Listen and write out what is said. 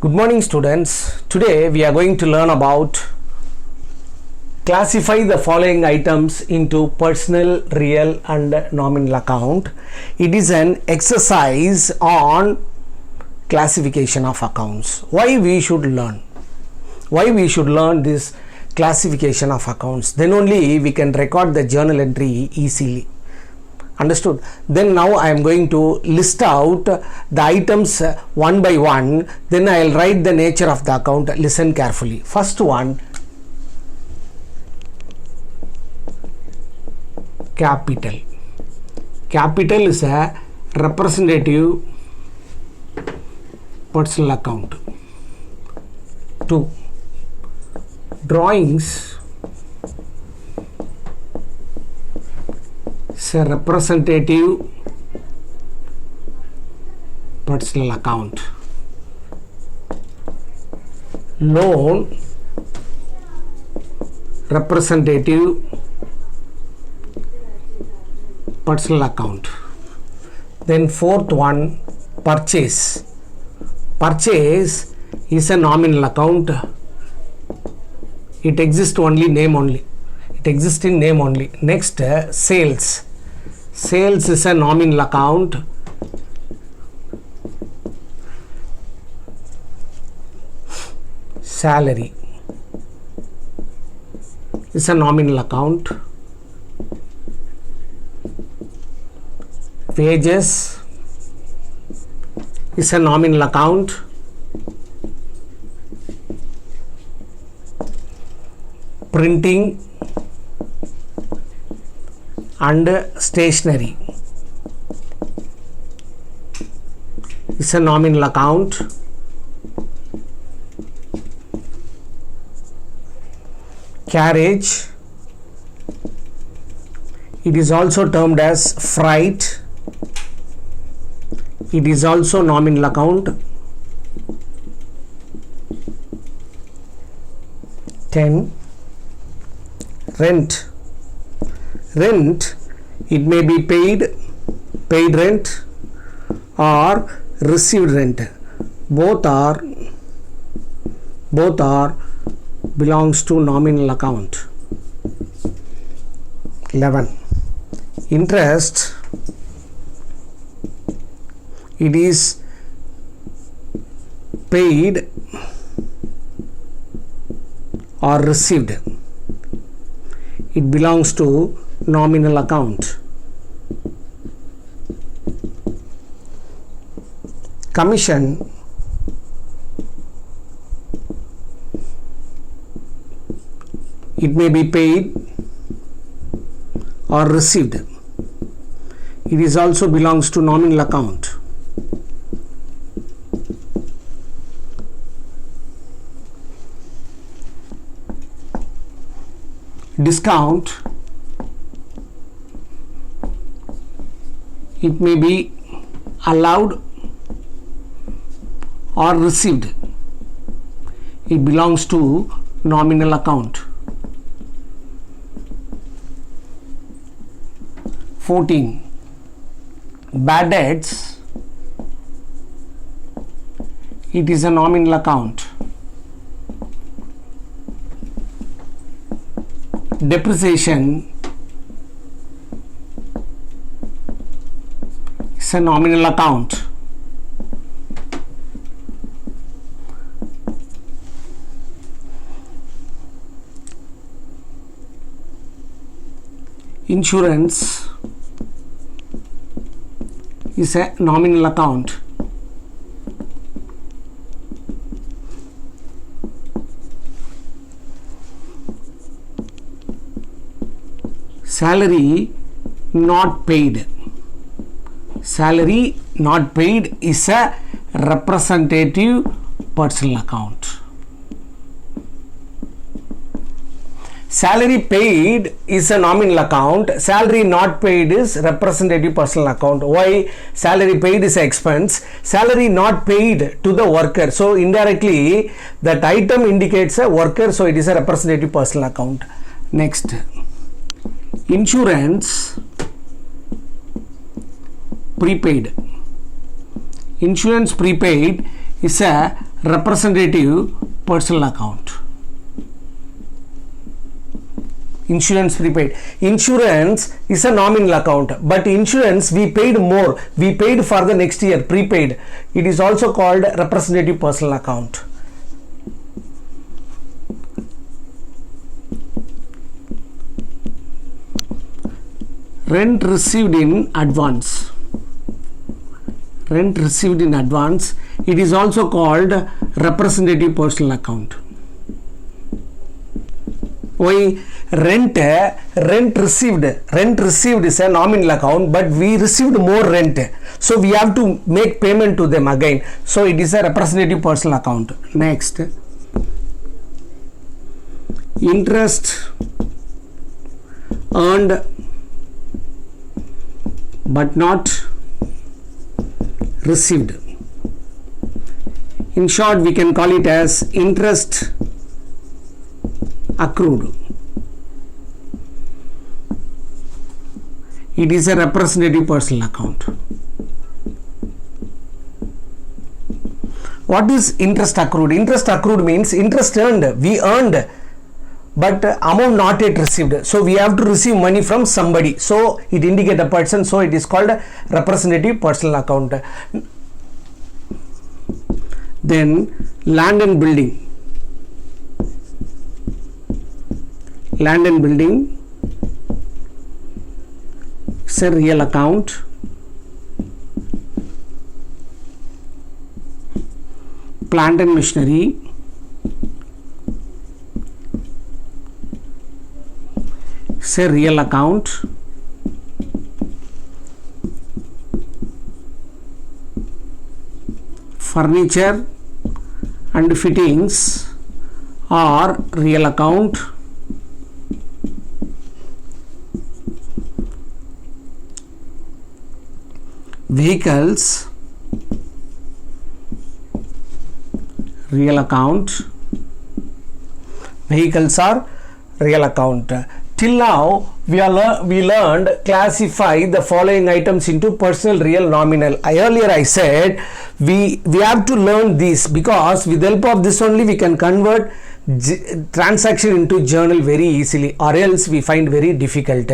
Good morning students. Today we are going to learn about classify the following items into personal, real and nominal account. It is an exercise on classification of accounts. Why we should learn? Why we should learn this classification of accounts? Then only we can record the journal entry easily. Understood? Then now I am going to list out the items one by one. Then I will write the nature of the account. Listen carefully. First one, capital. Capital is a representative personal account. 2. Drawings is a representative personal account. Loan representative personal account. Then fourth one, purchase. Purchase is a nominal account. It exists only name only. It exists in name only. Next, sales. Sales is a nominal account. Salary is a nominal account. Wages is a nominal account. Printing and stationery is a nominal account. Carriage, it is also termed as freight. It is also nominal account. 10. Rent. Rent, it may be paid rent or received rent. Both are belongs to nominal account. 11. Interest, it is paid or received. It belongs to nominal account. Commission, it may be paid or received. It is also belongs to nominal account. Discount, it may be allowed or received. It belongs to nominal account. 14. Bad debts, it is a nominal account. Depreciation is a nominal account. Insurance is a nominal account. Salary not paid. Salary not paid is a representative personal account. Salary paid is a nominal account. Salary not paid is representative personal account. Why? Salary paid is an expense. Salary not paid to the worker. So indirectly that item indicates a worker. So it is a representative personal account. Next, insurance prepaid. Insurance prepaid is a representative personal account. Insurance prepaid. Insurance is a nominal account, but insurance we paid more. We paid for the next year, prepaid. It is also called representative personal account. Rent received in advance. Rent received in advance. It is also called representative personal account. Why? Rent received is a nominal account, but we received more rent, so we have to make payment to them again, so it is a representative personal account. Next, interest earned but not received. In short, we can call it as interest accrued. It is a representative personal account. What is interest accrued? Interest accrued means interest earned. We earned, but amount not yet received. So we have to receive money from somebody. So it indicates a person. So it is called representative personal account. Then land and building. Land and building is a real account. Plant and machinery is a real account. Furniture and fittings are real account. Vehicles, real account. Vehicles are real account. Till now we learned classify the following items into personal, real, nominal. Earlier I said we have to learn this, because with the help of this only we can convert transaction into journal very easily, or else we find very difficult.